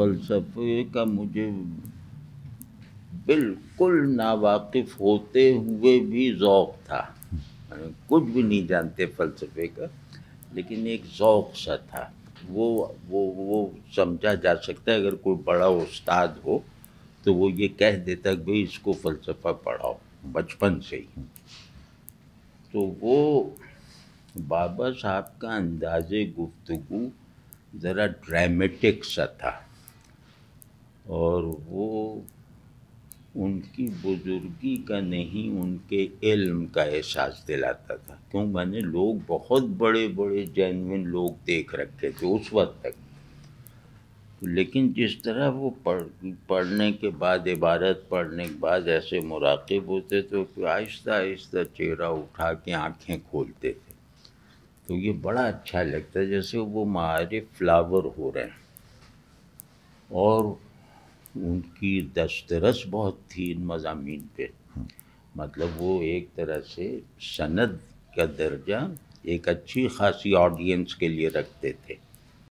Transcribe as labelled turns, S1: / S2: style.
S1: فلسفے کا مجھے بالکل ناواقف ہوتے ہوئے بھی ذوق تھا. کچھ بھی نہیں جانتے فلسفے کا، لیکن ایک ذوق سا تھا. وہ سمجھا جا سکتا ہے اگر کوئی بڑا استاد ہو تو وہ یہ کہہ دیتا کہ بھئی اس کو فلسفہ پڑھاؤ بچپن سے ہی. تو وہ بابا صاحب کا انداز گفتگو ذرا ڈرامیٹک سا تھا، اور وہ ان کی بزرگی کا نہیں، ان کے علم کا احساس دلاتا تھا. کیوں میں نے لوگ بہت بڑے بڑے جینوئن لوگ دیکھ رکھے تھے اس وقت تک، لیکن جس طرح وہ پڑھنے کے بعد، عبارت پڑھنے کے بعد ایسے مراقب ہوتے تو آہستہ آہستہ چہرہ اٹھا کے آنکھیں کھولتے تھے. تو یہ بڑا اچھا لگتا ہے، جیسے وہ معارف فلاور ہو رہے ہیں. اور ان کی دسترس بہت تھی ان مضامین پہ، مطلب وہ ایک طرح سے سند کا درجہ ایک اچھی خاصی آڈینس کے لیے رکھتے تھے.